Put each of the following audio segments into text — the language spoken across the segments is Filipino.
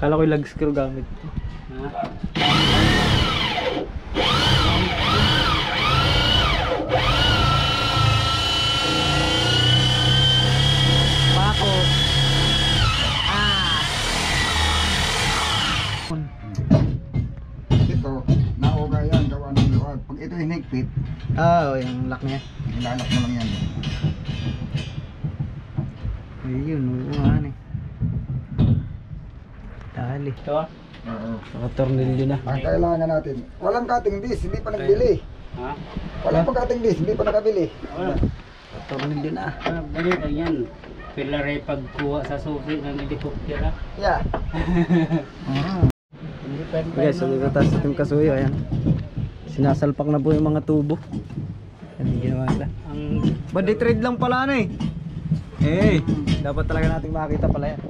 Kala ko yung lag screw gamit. Pako. Ito, nauga yan, gawa ng luwag. Pag ito hinigpit, Yung lock niya. ilalak mo lang yan. Ayun, uuhan eh. Dali. Ito ah. Oo. Nakatornilyo na. Ang kailangan natin, walang cutting disc, hindi pa nagbili. Ha? Walang pa cutting disc, hindi pa nakabili. Nakatornilyo na. Balik na yan. Pilaray pagkuha sa susi ng helicopter. Yeah. Okay, so dito tayo sa ating kasuyo. Ayan. Sinasalpak na po yung mga tubo. Yan yung ginawa nila. Body trade lang pala ano eh. Dapat talaga nating makita pala yan.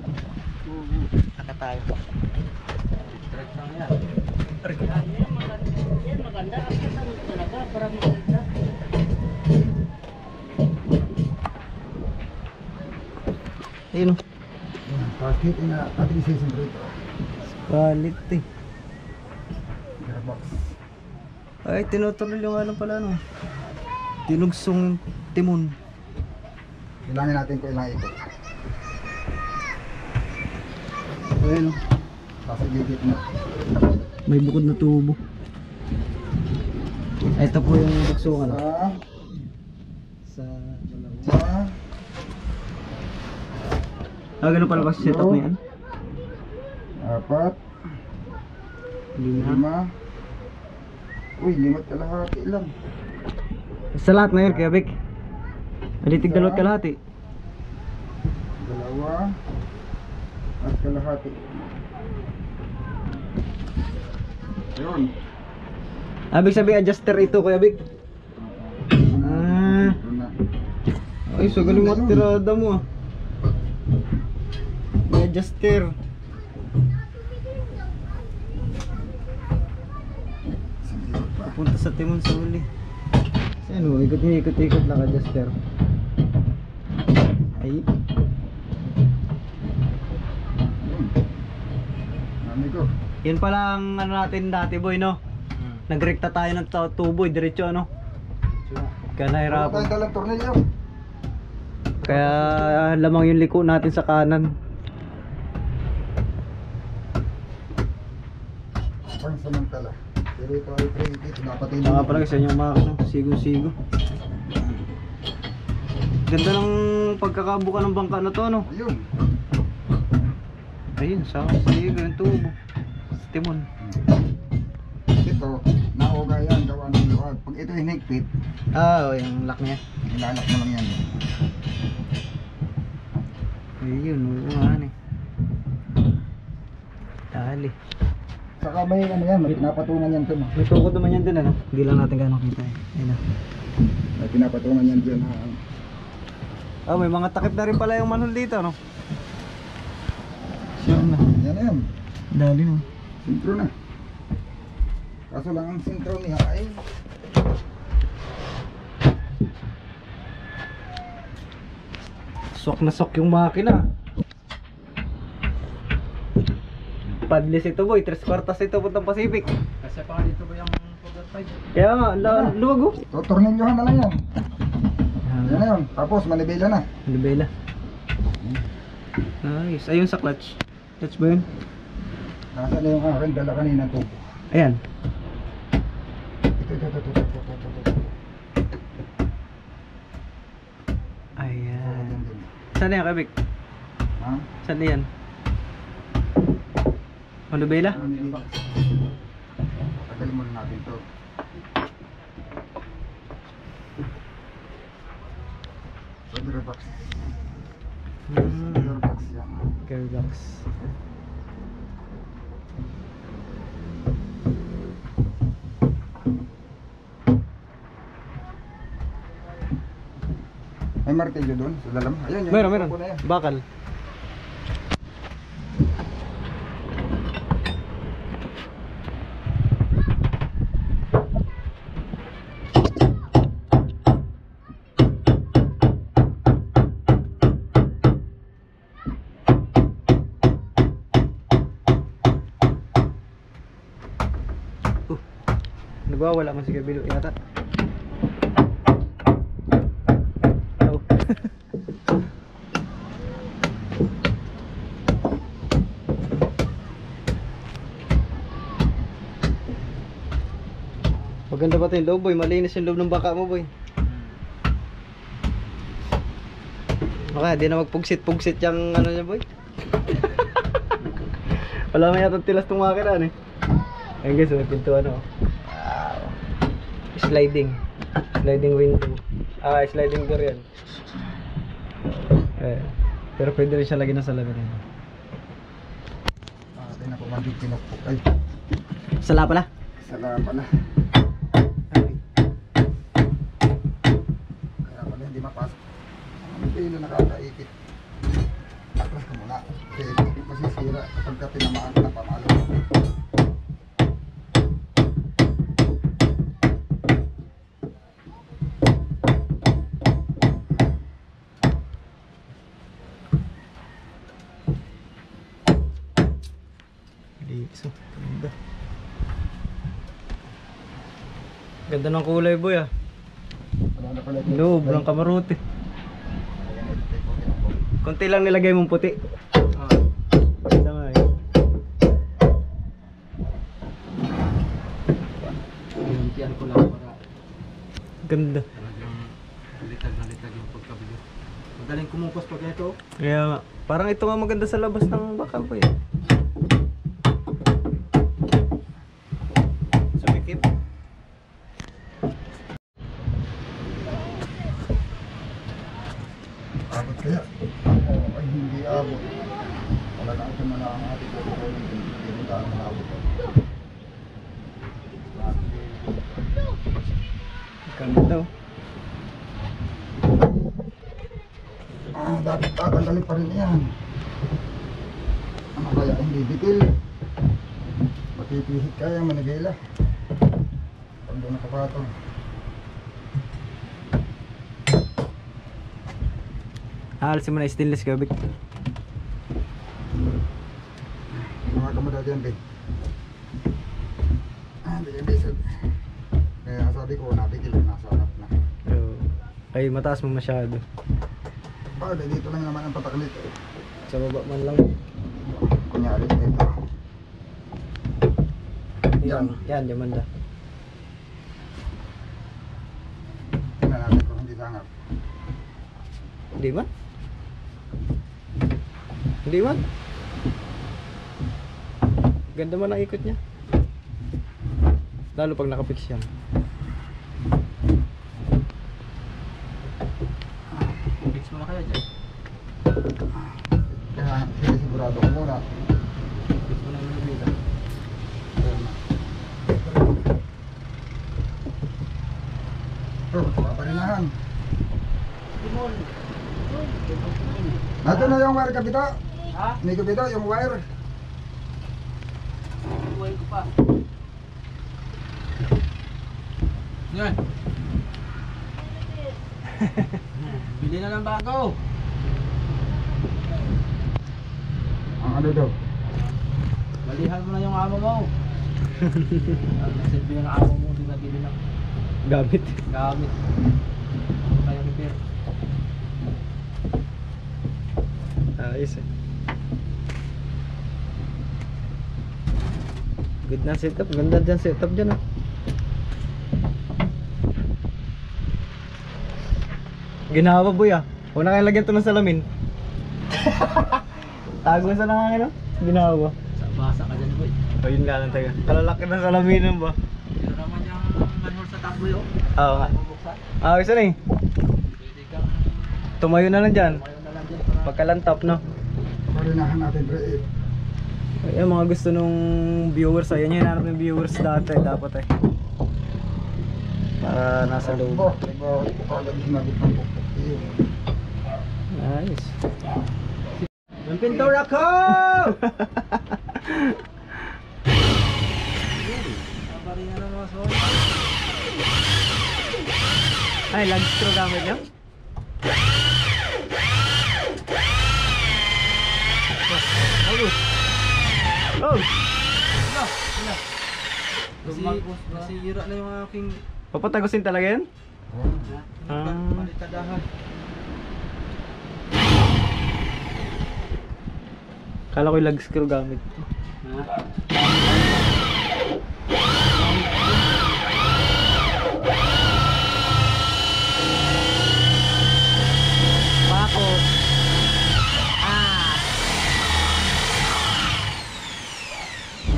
Naka tayo. Trade lang yan. Yan maganda. Ang talaga para makita. Ayun o. Bakit na ating sisempre ito? Palit eh. Gearbox. Ay, tinutuloy nga lang pala no. Tinugsong timon. Kailangan natin ko ilang ikot. Ayun o. Kasi gigit na. May bukod na tubo. Ito po yung buksungan. Sa ganun pala ba sa setup na yan? 4, Lima. 5. Uy, 5 kalahati lang. Sa lahat na yun, Kuya Vic. Malitig dalawat kalahati. 2 at kalahati. Ayun. Ibig sabihin adjuster ito, Kuya Vic. Ito na. Ay, so galing mo tirada mo ah. May adjuster. Pupunta sa timon sa uli. Ano, ikot-ikot lang adjuster. Ay. Mami ko. Yan pala ang ano natin dati, boy, no? Nagrekta tayo ng tubo, diretso, ano? Kaya Wala nahirapan. tayong dalang tornilyo. Kaya lamang yung liko natin sa kanan. Pangsamantala. Pero ito ay pre-edit. Napatay Ito nga pala kasi yung makina, sigo-sigo. Ganda ng pagkakabuka ng bangka na to, no? Ayun. Ayun, sa sigo yung tubo. Sa timon. Ito, nauga yan, gawa ng luwag. Pag ito hinigpit, Yung lock niya. ilalak mo lang yan. Ayun, uuhan eh. Dali. Saka may ano yan, may pinapatungan yan dun. May tukod naman yan din, ano? Hindi lang natin gano'ng kita eh. Ayun na. May pinapatungan yan dyan. May mga takip na rin pala yung manhole dito, no? Sure na. Yan na yan. Dali na. Sintro na. Kaso lang ang sintro niya ay Sok na sok yung makina. Padless ito, boy. 3/4 ito puntang Pacific. Kasi pa dito ba yung Pogat 5? Kaya nga, luwag oh. tornilyohan na lang yan. Yan na yun. Tapos manibela na. Libela. Nice. Ayun sa clutch. Clutch ba yun? Nasa na yung akin, dala kanina tubo. Ayan. Ito. Ayan. Saan na yan, Kabik? Ha? Saan na yan? Malubela? Tagalin muna natin to. Gearbox. Gearbox yan. Gearbox. May martilyo doon sa dalam. Ayun, yun. Meron. Tubo na yan. Bakal. Nagwawala man si Kabilo yata. Oh. Maganda ba ito yung loob boy? Malinis yung loob ng baka mo boy. Baka di na magpugsit-pugsit yung ano niya boy. Wala may yata tilas itong makina eh. Ayun guys, may pintuan oh. Wow. Sliding. Sliding window. Ah, sliding door yan. Pero pwede rin siya lagyan ng salamin. Ate na pumandit pinukpok. Ay, Sala pala. salamat pala. Kaya pala hindi mapasok. Hindi na nakakaikit. Atras ka muna. Kasi masisira kapag ka tinamaan ka na pamalo. So, ganda. Ganda ng kulay boy ah. Wala na pala ito. Loob ng kamaruti. Konti lang nilagay mong puti. Ganda nga eh. Pinuntian ko lang para Ganda. talagang litag na litag yung pagkabili. Magaling kumupos pag ito. Kaya nga. Parang ito nga maganda sa labas ng baka boy. Sumikip. Abot kaya? Oo, ay hindi abot. Wala na ito na ang ating kukunin. Hindi mo tayo abot. Ganda daw. Dapat tatanggalin pa rin yan. Ano kaya hindi bitil? Matipihit kaya managila. Pag doon nakapatong. Haalisin mo na stainless gabik. Mga kamadali yan, Ben. Hindi yan, Ben. Kaya sabi ko, nabigil na nasa harap na. Ay mataas mo masyado. Bagay, dito lang naman ang patak nito. Sa baba man lang. Kunyari, ito. Yan, yan, yan banda. Tingnan natin kung hindi sangap. Hindi ba? Hindi ba? Ganda man ang ikot niya. Lalo pag nakapix yan. Fix mo na kaya dyan. Kaya sigurado ko muna. Fix mo na yung nabila. Paparinahan. Nato na yung wire kapito. Ha? May kapito, yung wire. Buhay ko pa. Yan. Bili na ng bago. Ang ano daw? Balihan mo na yung amo mo. Nasilbi ng amo mo, hindi na bili ng Gamit. gamit. Ano tayo repair? Ayos eh. Good na setup. Ganda dyan setup dyan ah. Ginawa boy ah. Huwag na kayo lagyan ito ng salamin. Tago sa nangangin ah. Ginawa. Sa basa ka dyan boy. O yun nga lang taga. Kalalaki na salaminan ba? Pero naman yung manual sa takboy oh. Oo nga. Bubuksan. Ah, isa na eh. Pwede kang Tumayo na lang dyan. tumayo na lang dyan para Pagkalantap no. Paparinahan natin, pre. Ayan mga gusto nung viewers. Ayan yung hinahanap ng viewers dati. Dapat eh. Para nasa loob. Diba, pagkagad sinabit ng pukpuk. Nice. yung pintor ako! Sabari na ng mga soy. Ay, lag screw gamit nyo? Oh! Oh! Nasira na yung aking Papatagusin talaga yan? Ah. palitadahan. Kala ko yung lag screw gamit. Pako.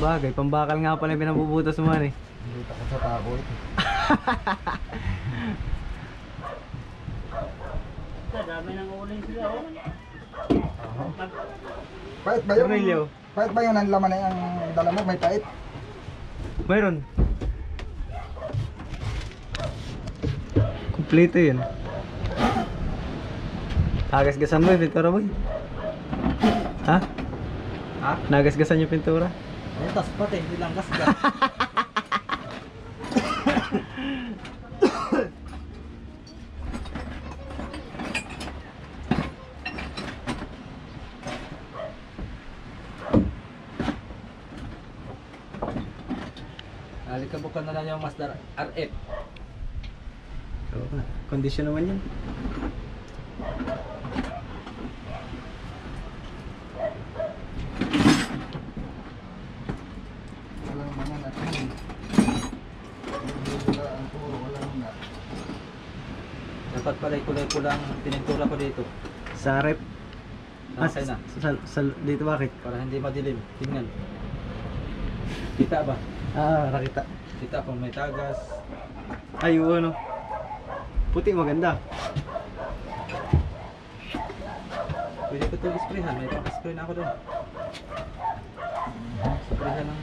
Bagay, pambakal nga pala yung pinabubutas mo man eh. Hindi takot sa tako ito. Dami ng uling sila. Oh. Pait ba yung... Cornelio. Pait ba yung laman na yung dala mo? May pait? Mayroon. Kompleto yun. Nagasgasan mo yung pintura boy? Ha? Ha? Nagasgasan yung pintura? Butas pati, hindi lang gasgas. Alikabukan na lang yung Mazda RF. Kondisyon naman yan. Walang mga natin. Wala ang puro, walang na. Dapat pala kulay pula ang pinintura ko dito. Sa rep. Okay na. Dito bakit? Para hindi madilim. Tingnan. Kita ba? Nakita. Kita kung may tagas. Ay, ano. Puti maganda. Pwede ko itong sprayhan. May pang-spray na ako doon. Sprayhan ng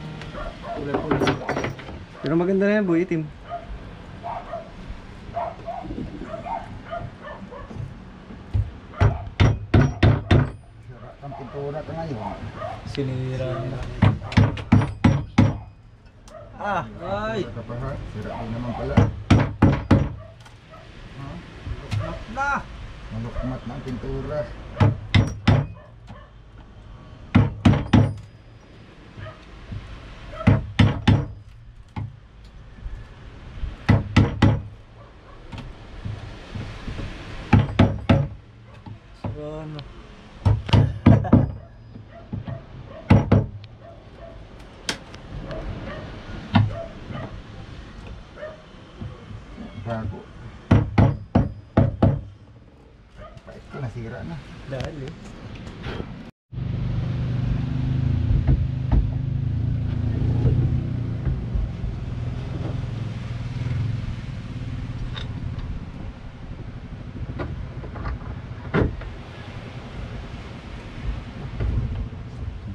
kulay-kulay. Pero maganda na yan boy, itim. Sira ang pintura ka ngayon. Sinira na. Ay! Sira ka pa ha? Sira din naman pala. Na! Malukmat na ang pintura. Ano? Bago. Pait ko, nasira na. Dahil eh.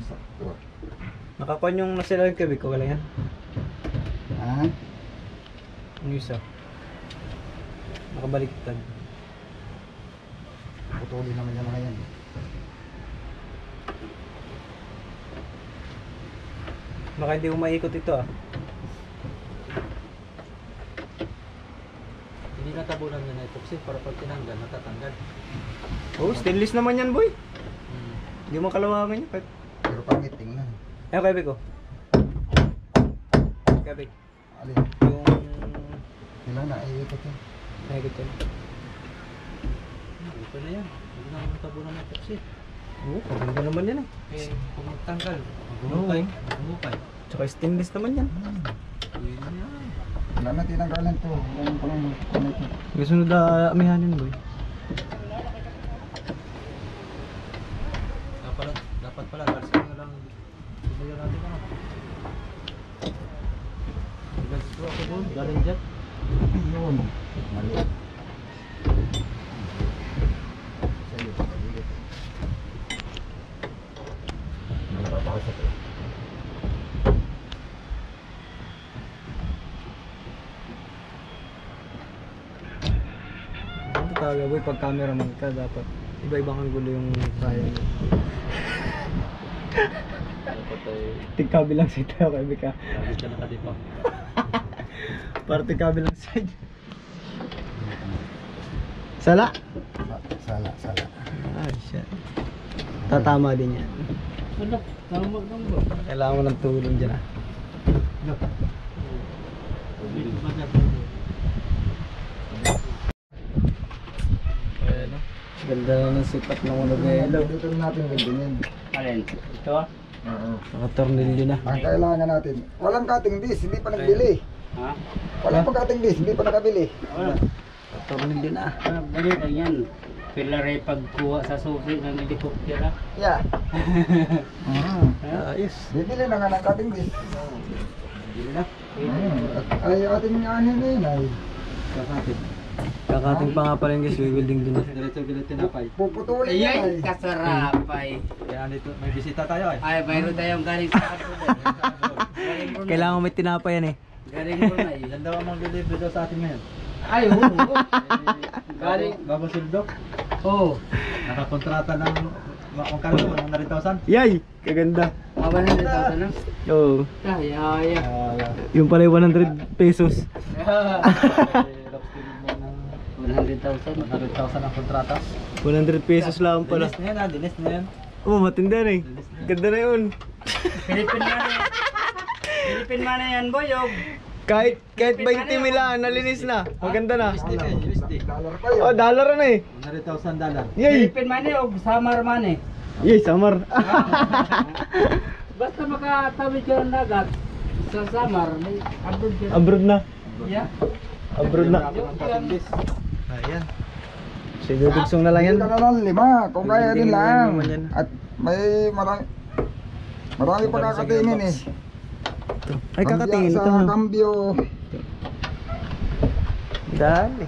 Sakto. Nakakuan yung nasilag kabig ko wala yan. Ha? Ang isa. Nakabaliktad. Putulin naman yung mga yan. Baka hindi ko maikot ito ah. Hindi natabunan niya na epoxy para pag tinanggal, natatanggal. Oh, stainless naman yan boy. Hindi mo kalawangan yun. Pero pangit tingnan. Ayun kabig ko. Kabig. Alin? Yung... Ilang na iikot yun. Naikot yan. Ito na yan. Hindi na natabunan ng epoxy. Oo, maganda naman yan eh. Eh, kung magtanggal, magumukay. Magumukay. Tsaka stainless naman yan. Yun na yan. Wala na tinanggalan to. Yan pa lang ito. Gusto na amihanin boy. Dapat pala, balsa nga lang. Subayan natin ano. Nag-screw ako doon, galing dyan. Yun. Mali. Sa'yo, pagkabilit. Napapakasap eh. Ano talaga boy, pag cameraman ka dapat iba-ibang angulo yung kaya mo. Dapat ay Tigkabilang side tayo kay ka. lagi ka nakadipa. Para tigkabilang side. Sala? Sala, sala. Ah, shit. Tatama din yan. Ano? Tama lang ba? Kailangan mo ng tulong dyan ah. Ayan o. Ganda na ng sipat ng monobelo. Dito na natin ganyan. Alin? Ito? Oo. Nakatornilyo na. Ang kailangan natin, walang cutting disc, hindi pa nagbili. Ha? Walang pa cutting disc, hindi pa nakabili. Wala. Nakatornilyo na. Ganito yan. Pillar pagkuha sa susi ng helicopter. Ha? Yeah. Ayos. Bibili na nga ng cutting disc. Bili na. Ay, ating anin na yun ay. Kakapit. Kakating pa nga pala yung guys, welding din na. Diretso gilid tinapay. Puputulin yan ay. kasarapay. Kaya dito, may bisita tayo eh. Ay, mayroon tayong galing sa Brunei. Galing Brunei. Kailangan may tinapa yan eh. Galing Brunei. Yan daw ang mag-deliver daw sa atin ngayon. Ay, oo. Galing. Bagong sildo. Oo. Nakakontrata ng magkano 100,000. Yay! Kaganda. Mga 100,000 na. Oo. Kaya. Yung pala yung 100 pesos. 100,000. 100,000 ang kontrata. 100 pesos lang pala. Dinis na yan dinis na yan. Oh, matinda na eh. Ganda na yun. Philippine money. Philippine money yan, boyog. Kahit 20 mila, nalinis na. Maganda na. USD kayo, USD. Dollar pa yun. Oh, dollar na eh. $100,000. Yay! Philippine money o Samar money. Yay, samar. Basta makatawid ka ng dagat sa Samar, may abroad ka. Abroad na. Yeah. Abroad na. Ayan. Sidudugsong na lang yan. Bibili ka na ng 5, kung kaya din Hindi lang. naman yan. At may marami pa kakatingin eh. Ay, kakatingin ito. Sa cambio. Dali.